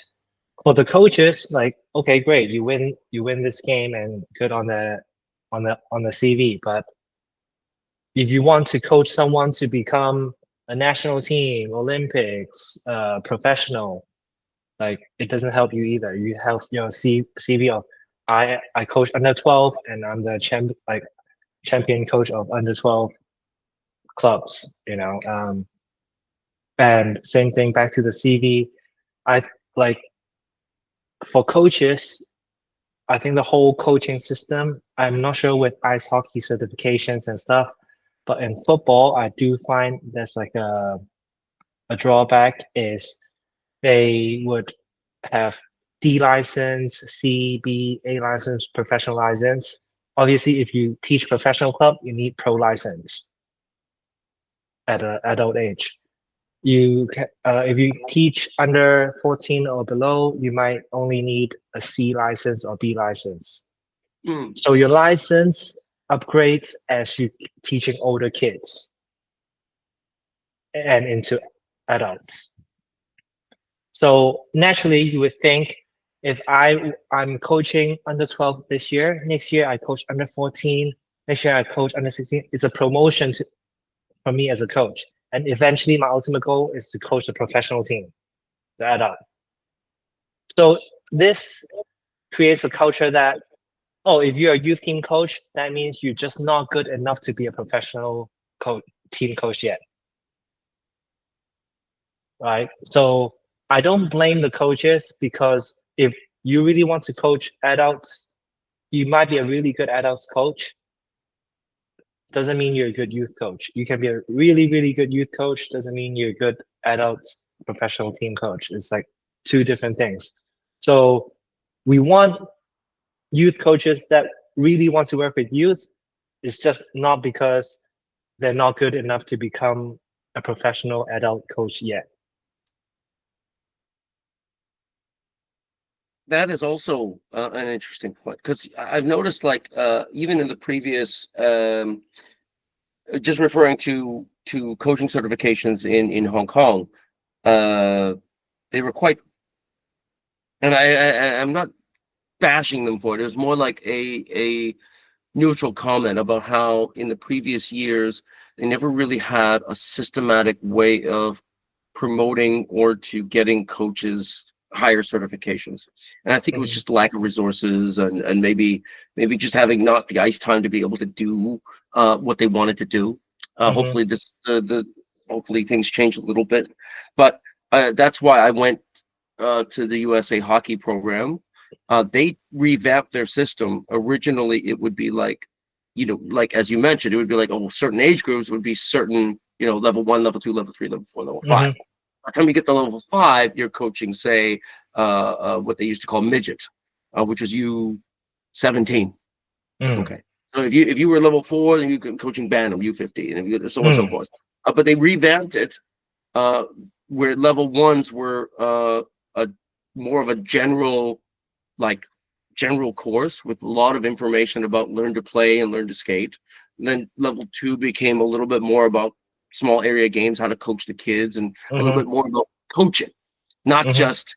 Speaker 2: for the coaches, like, okay, great, you win this game and good on the CV. But if you want to coach someone to become a national team, Olympics, professional, like it doesn't help you either. You have your CV of I coach under 12 and I'm the champion coach of under 12 clubs, and same thing back to the CV. I like for coaches, I think the whole coaching system, I'm not sure with ice hockey certifications and stuff, but in football, I do find there's like a drawback is they would have D license, C, B, A license, professional license. Obviously, if you teach professional club, you need pro license at an adult age. If you teach under 14 or below, you might only need a C license or B license.
Speaker 1: mm.
Speaker 2: So your license upgrades as you teaching older kids and into adults. So naturally, you would think if I'm coaching under 12 this year, next year I coach under 14, next year I coach under 16. It's a promotion for me as a coach. And eventually, my ultimate goal is to coach a professional team, the adult. So this creates a culture that, oh, if you're a youth team coach, that means you're just not good enough to be a professional coach, team coach yet, right? So I don't blame the coaches because if you really want to coach adults, you might be a really good adults coach. Doesn't mean you're a good youth coach. You can be a really, really good youth coach. Doesn't mean you're a good adults professional team coach. It's like two different things. So we want youth coaches that really want to work with youth. It's just not because they're not good enough to become a professional adult coach yet.
Speaker 1: That is also an interesting point, because I've noticed, like, even in the previous, just referring to coaching certifications in Hong Kong, they were quite, and I'm not bashing them for it. It was more like a neutral comment about how in the previous years they never really had a systematic way of promoting or to getting coaches higher certifications. And I think it was just lack of resources, and maybe just having not the ice time to be able to do what they wanted to do. Hopefully hopefully things change a little bit, but that's why I went to the USA hockey program. They revamped their system. Originally, it would be like, like as you mentioned, it would be like, oh, certain age groups would be certain, level 1, level 2, level 3, level 4, level 5. By the time you get to level 5, you're coaching, say, what they used to call midget, which was U17. Okay, so if you were level 4, then you could coaching Bantam U15, and so on and so forth. But they revamped it, where level 1s were a more of a general course with a lot of information about learn to play and learn to skate. And then level 2 became a little bit more about small area games, how to coach the kids, and a little bit more about coaching, not just,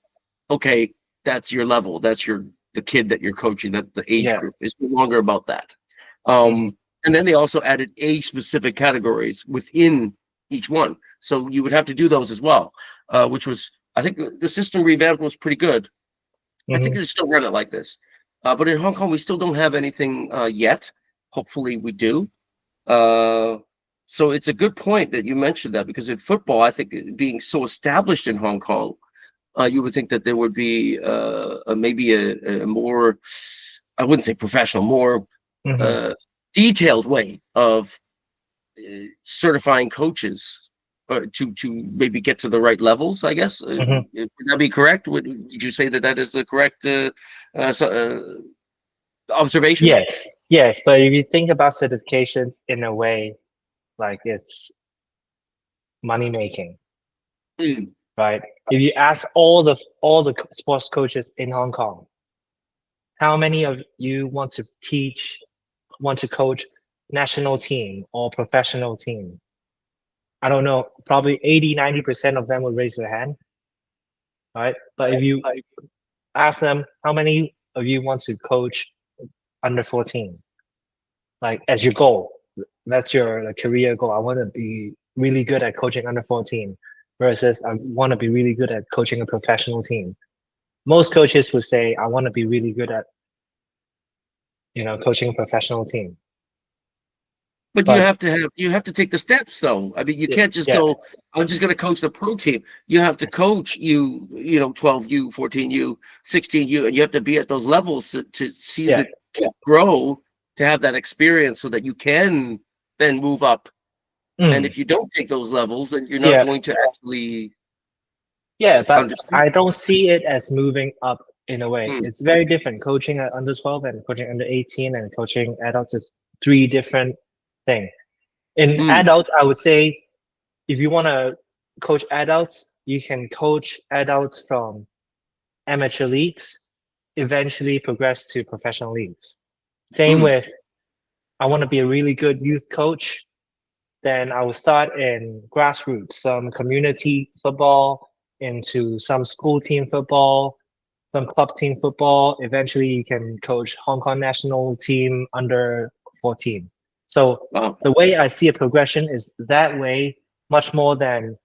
Speaker 1: okay, that's your level, that's the kid that you're coaching, that the age group is no longer about that. And then they also added age specific categories within each one, so you would have to do those as well, which was, I think the system revamp was pretty good. I think they still run it like this, but in Hong Kong we still don't have anything yet. Hopefully we do. So it's a good point that you mentioned that, because in football, I think being so established in Hong Kong, you would think that there would be maybe a more, I wouldn't say professional, more detailed way of certifying coaches to maybe get to the right levels, I guess. Would that be correct? Would you say that is the correct observation?
Speaker 2: Yes. But if you think about certifications in a way, like it's money making, right? If you ask all the sports coaches in Hong Kong, how many of you want to coach national team or professional team? I don't know, probably 80-90% of them will raise their hand, right? But if you ask them, how many of you want to coach under 14, like as your goal? That's your career goal. I want to be really good at coaching under 14 versus I want to be really good at coaching a professional team. Most coaches would say, I want to be really good at, coaching a professional team.
Speaker 1: But you have to take the steps, though. I mean, you can't just go, I'm just going to coach the pro team. You have to coach 12U, 14U, 16U, and you have to be at those levels to see the kid grow, to have that experience so that you can then move up. And if you don't take those levels, then you're not going to actually
Speaker 2: but
Speaker 1: understand.
Speaker 2: I don't see it as moving up in a way. It's very different. Coaching at under 12 and coaching under 18 and coaching adults is 3 different things. In adults, I would say if you want to coach adults, you can coach adults from amateur leagues, eventually progress to professional leagues. Same with, I want to be a really good youth coach, then I will start in grassroots, some community football, into some school team football, some club team football. Eventually, you can coach Hong Kong national team under 14. So
Speaker 1: Wow.
Speaker 2: the way I see a progression is that way, much more than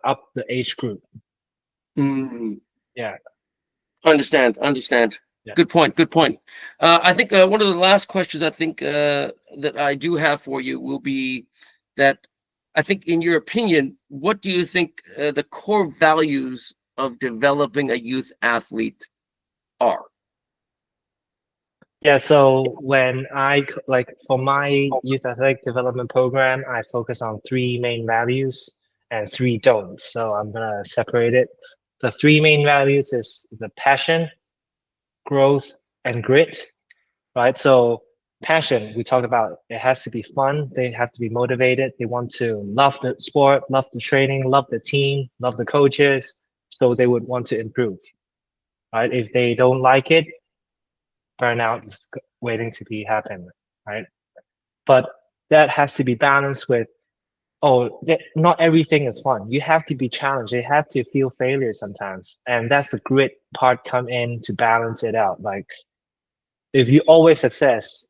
Speaker 2: up the age group.
Speaker 1: Mm.
Speaker 2: Yeah,
Speaker 1: Understand.
Speaker 2: yeah,
Speaker 1: Good point. Good point. I think one of the last questions I think that I do have for you will be that I think, in your opinion, what do you think the core values of developing a youth athlete are?
Speaker 2: yeah. So when like for my youth athletic development program, I focus on three main values and three don'ts. So I'm gonna separate it. The three main values is the passion, growth, and grit, right? So passion, we talked about, it has to be fun. They have to be motivated. They want to love the sport, love the training, love the team, love the coaches. So they would want to improve, right? If they don't like it, burnout is waiting to be happen, right? But that has to be balanced with, not everything is fun. You have to be challenged. They have to feel failure sometimes. And that's the grit part come in to balance it out. Like if you always success,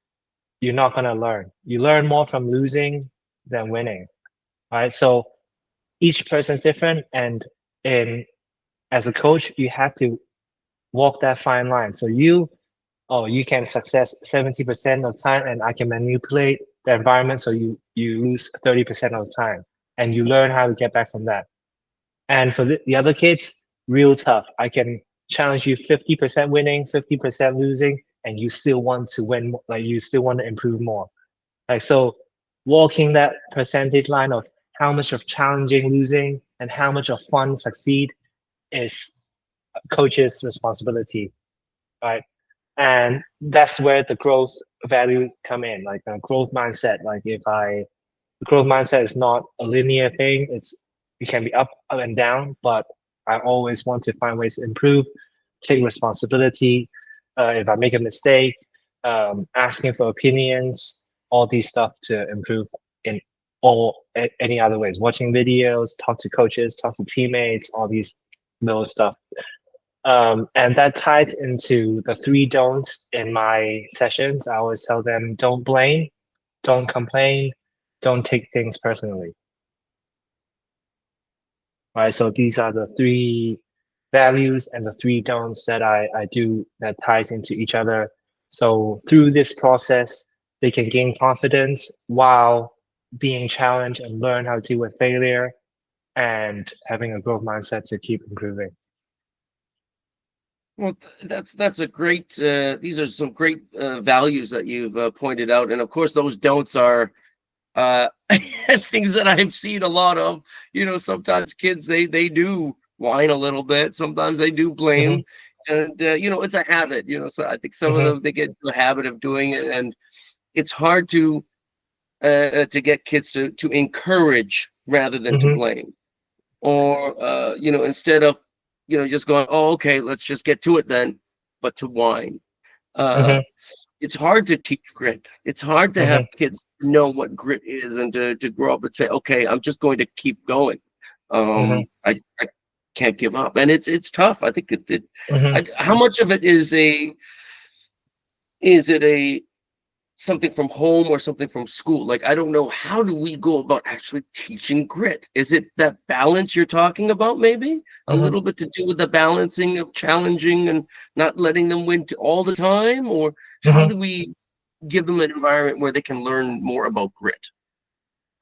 Speaker 2: you're not going to learn. You learn more from losing than winning, right? So each person's different, and in as a coach, you have to walk that fine line. For you, you can success 70% of the time, and I can manipulate the environment so you lose 30% of the time, and you learn how to get back from that. And for the other kids, real tough. I can challenge you 50% winning, 50% losing, and you still want to win, like you still want to improve more. Like so, walking that percentage line of how much of challenging losing and how much of fun succeed is coach's responsibility, right? And that's where the growth value come in, like a growth mindset. Like the growth mindset is not a linear thing. It can be up and down, but I always want to find ways to improve, take responsibility. If I make a mistake, asking for opinions, all these stuff to improve in any other ways. Watching videos, talk to coaches, talk to teammates, all these little stuff. And that ties into the three don'ts in my sessions. I always tell them, don't blame, don't complain, don't take things personally. Right. So these are the three values and the three don'ts that I do that ties into each other. So through this process, they can gain confidence while being challenged and learn how to deal with failure and having a growth mindset to keep improving.
Speaker 1: Well, that's a great. These are some great values that you've pointed out, and of course, those don'ts are uh, things that I've seen a lot of. Sometimes kids they do whine a little bit. Sometimes they do
Speaker 2: Hmm.
Speaker 1: blame, and it's a habit. So I think some of
Speaker 2: Hmm.
Speaker 1: them, they get into a habit of doing it, and it's hard to get kids to encourage rather than to
Speaker 2: Hmm.
Speaker 1: blame, or instead of just going, oh, okay, let's just get to it then, but to whine. uh
Speaker 2: Hmm.
Speaker 1: it's hard to teach grit. It's hard to
Speaker 2: Hmm.
Speaker 1: have kids know what grit is, and to grow up and say, okay, I'm just going to keep going.
Speaker 2: Hmm.
Speaker 1: I can't give up, and it's tough. I think
Speaker 2: Hmm.
Speaker 1: how much of it is it a something from home or something from school? Like, I don't know, how do we go about actually teaching grit? Is it that balance you're talking about? Maybe a
Speaker 2: Hmm.
Speaker 1: little bit to do with the balancing of challenging and not letting them win all the time, or how
Speaker 2: Hmm.
Speaker 1: do we give them an environment where they can learn more about grit?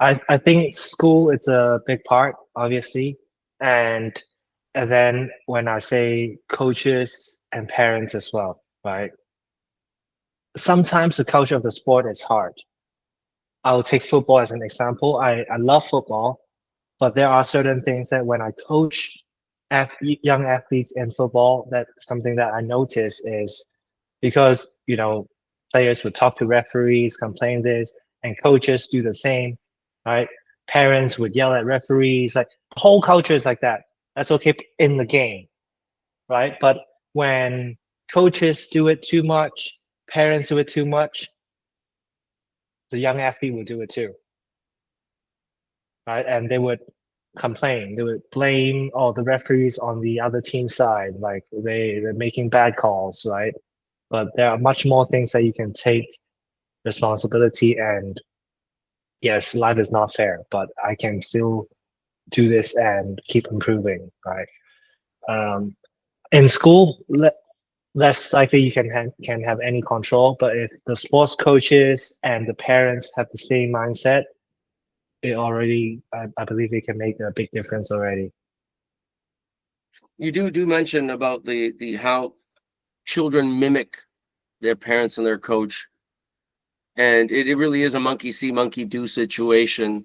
Speaker 2: I think school is a big part, obviously. And and then when I say coaches and parents as well, right? Sometimes the culture of the sport is hard. I'll take football as an example. I love football, but there are certain things that when I coach young athletes in football, that's something that I notice is because, players would talk to referees, complain this, and coaches do the same, right? Parents would yell at referees, like the whole culture is like that. That's okay in the game, right? But when coaches do it too much, parents do it too much, the young athlete will do it too, right? And they would complain. They would blame all the referees on the other team side, like they're making bad calls, right? But there are much more things that you can take responsibility and yes, life is not fair, but I can still do this and keep improving, right? Um, in school, less likely you can have any control, but if the sports coaches and the parents have the same mindset, it already, I believe it can make a big difference already.
Speaker 1: You do mention about the how children mimic their parents and their coach, and it really is a monkey see, monkey do situation.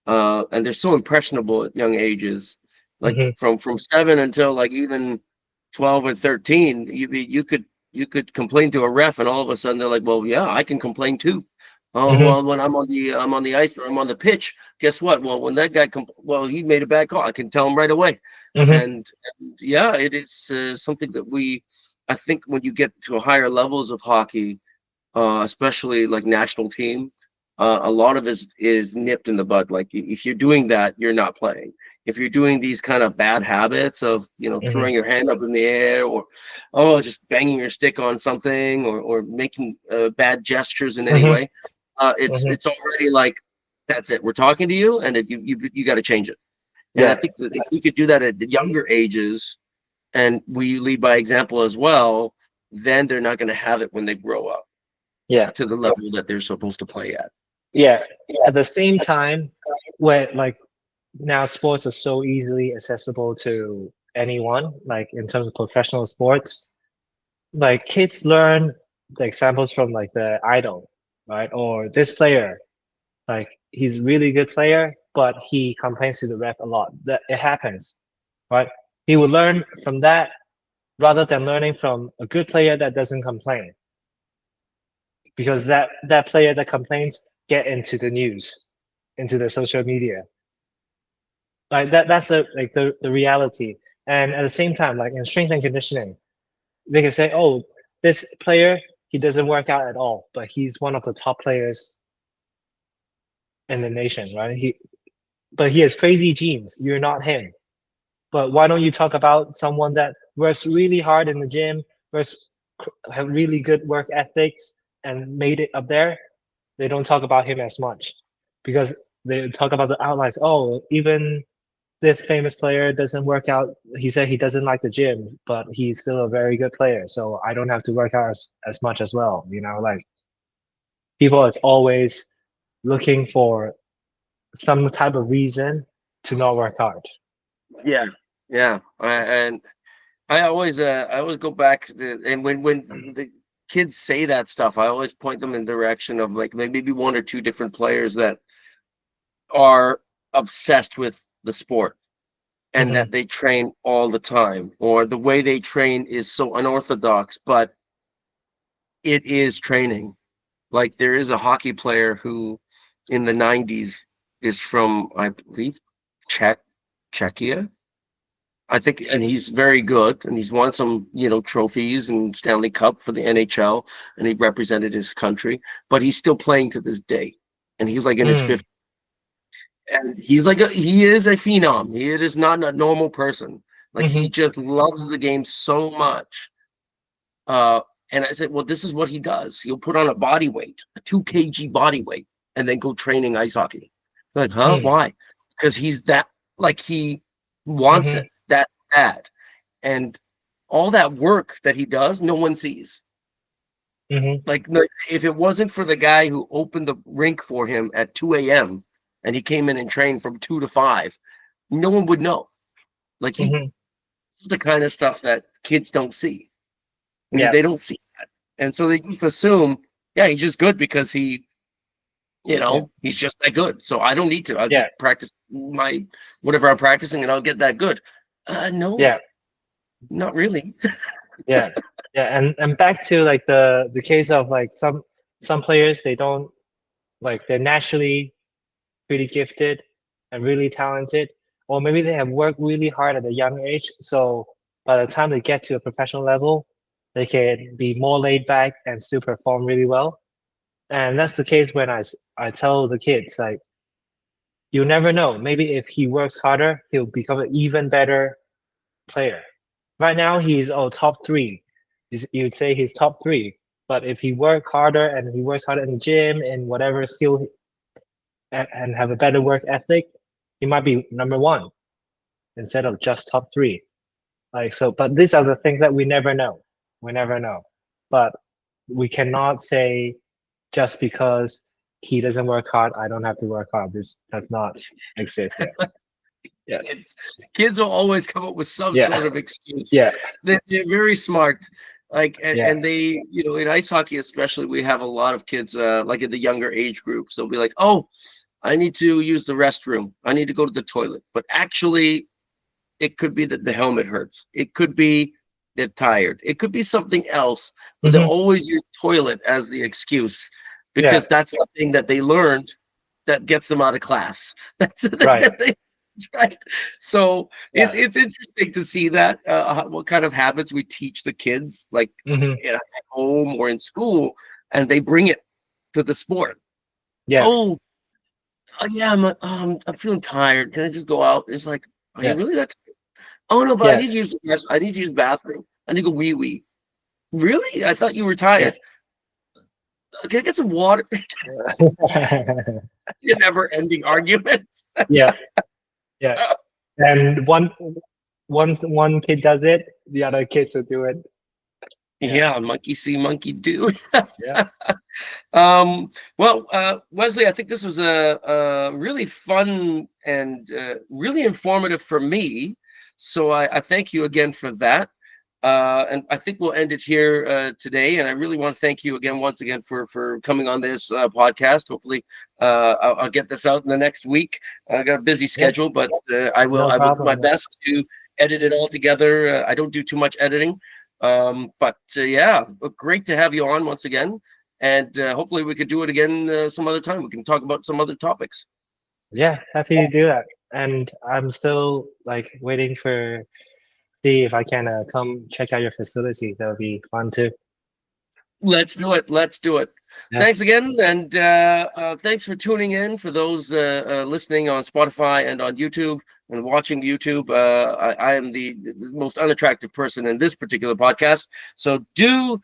Speaker 1: And they're so impressionable at young ages, like
Speaker 2: Hmm.
Speaker 1: from 7 until like even 12 or 13. You could complain to a ref, and all of a sudden they're like, well, yeah, I can complain too. Oh
Speaker 2: Hmm.
Speaker 1: well, when I'm on the ice or I'm on the pitch, guess what? Well, when that guy well, he made a bad call, I can tell him right away.
Speaker 2: Hmm.
Speaker 1: And yeah, it is something that I think when you get to higher levels of hockey, especially like national team, a lot of it is nipped in the bud. Like if you're doing that, you're not playing. If you're doing these kind of bad habits of
Speaker 2: Hmm.
Speaker 1: throwing your hand up in the air, or just banging your stick on something, or making bad gestures in any
Speaker 2: Hmm.
Speaker 1: way, it's
Speaker 2: Hmm.
Speaker 1: it's already like that's it. We're talking to you, and you got to change it. And I
Speaker 2: Yeah,
Speaker 1: think that if we could do that at the younger ages, and we lead by example as well, then they're not going to have it when they grow up
Speaker 2: yeah,
Speaker 1: to the level that they're supposed to play at.
Speaker 2: yeah. At the same time, where like now sports are so easily accessible to anyone, like in terms of professional sports, like kids learn the examples from like the idol, right? Or this player, like he's a really good player, but he complains to the ref a lot. That it happens, right? He will learn from that rather than learning from a good player that doesn't complain, because that player that complains get into the news, into the social media. Like that's the reality. And at the same time, like in strength and conditioning, they can say, oh, this player, he doesn't work out at all, but he's one of the top players in the nation, right? But he has crazy genes. You're not him. But why don't you talk about someone that works really hard in the gym, works have really good work ethics and made it up there? They don't talk about him as much because they talk about the outliers. Oh, even this famous player doesn't work out. He said he doesn't like the gym, but he's still a very good player. So I don't have to work out as much as well. Like people is always looking for some type of reason to not work hard.
Speaker 1: Yeah, yeah. And I always go back and when the kids say that stuff, I always point them in the direction of like maybe one or two different players that are obsessed with the sport and
Speaker 2: Hmm.
Speaker 1: that they train all the time, or the way they train is so unorthodox, but it is training. Like there is a hockey player who in the 90s is from, I believe, Czech Czechia, I think, and he's very good, and he's won some, trophies and Stanley Cup for the NHL, and he represented his country, but he's still playing to this day, and he's like in his
Speaker 2: Mm,
Speaker 1: 50s, and he is a phenom. He is not a normal person. Like he
Speaker 2: hmm.
Speaker 1: just loves the game so much. Uh, and I said, well, this is what he does. He'll put on a body weight, a 2 kg body weight, and then go training ice hockey. Like, huh?
Speaker 2: Mm,
Speaker 1: Why? Because he's that, like, he wants
Speaker 2: hmm.
Speaker 1: it that bad. And all that work that he does, no one sees.
Speaker 2: Hmm.
Speaker 1: Like, if it wasn't for the guy who opened the rink for him at 2 a.m. and he came in and trained from 2 to 5, no one would know. Like, he's
Speaker 2: Hmm.
Speaker 1: the kind of stuff that kids don't see.
Speaker 2: Yeah,
Speaker 1: They don't see that. And so they just assume, yeah, he's just good because
Speaker 2: yeah,
Speaker 1: he's just that good. So I don't need to. I'll
Speaker 2: yeah,
Speaker 1: just practice my whatever I'm practicing and I'll get that good. No,
Speaker 2: yeah,
Speaker 1: not really.
Speaker 2: yeah, yeah. And back to like the case of like some players, they don't like they're naturally pretty gifted and really talented, or maybe they have worked really hard at a young age. So by the time they get to a professional level, they can be more laid back and still perform really well. And that's the case when I tell the kids like you never know. Maybe if he works harder, he'll become an even better player. Right now, he's top three. You'd say he's top three. But if he work harder and he works harder in the gym and whatever skill and have a better work ethic, he might be number one instead of just top three. Like so, but these are the things that we never know. We never know. But we cannot say just because he doesn't work hard, I don't have to work hard. This does not exist. Yeah.
Speaker 1: Kids will always come up with some
Speaker 2: Yeah.
Speaker 1: sort of excuse.
Speaker 2: Yeah.
Speaker 1: They're very smart. Like,
Speaker 2: Yeah.
Speaker 1: and they, you know, in ice hockey especially, we have a lot of kids, like in the younger age groups. They'll be like, "Oh, I need to use the restroom. I need to go to the toilet." But actually, it could be that the helmet hurts. It could be they're tired. It could be something else. But they'll always use toilet as the excuse because that's the thing that they learned that gets them out of class. That's the thing
Speaker 2: Right.
Speaker 1: that they, right. So it's interesting to see that what kind of habits we teach the kids, like at home or in school, and they bring it to the sport.
Speaker 2: Yeah.
Speaker 1: Oh, yeah, I'm feeling tired. Can I just go out? It's like, are you really that tired? Oh no, but I need to use the restroom. I need to use the bathroom. I need to go wee wee. Really? I thought you were tired. Can I get some water? Your never-ending argument.
Speaker 2: Yeah. Yeah. And once one kid does it, the other kids will do it.
Speaker 1: Yeah, monkey see, monkey do.
Speaker 2: Yeah.
Speaker 1: Well, Wesley, I think this was a really fun and really informative for me. So I thank you again for that. And I think we'll end it here today. And I really want to thank you again, once again, for coming on this podcast. Hopefully, I'll get this out in the next week. I got a busy schedule, but I will do my best to edit it all together. I don't do too much editing. But yeah, great to have you on once again. And hopefully we could do it again some other time. We can talk about some other topics.
Speaker 2: Yeah, happy to do that. And I'm still like waiting for see if I can come check out your facility. That would be fun too.
Speaker 1: Let's do it. Let's do it.
Speaker 2: Yeah.
Speaker 1: Thanks again, and thanks for tuning in. For those listening on Spotify and on YouTube and watching YouTube, I am the most unattractive person in this particular podcast. So do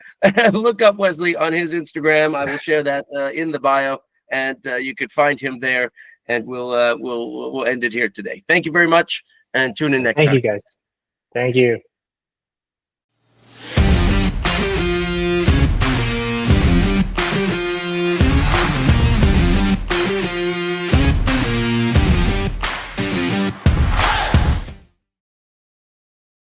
Speaker 1: look up Wesley on his Instagram. I will share that in the bio, and you could find him there. And we'll end it here today. Thank you very much, and tune in next time.
Speaker 2: Thank you, guys. Thank you.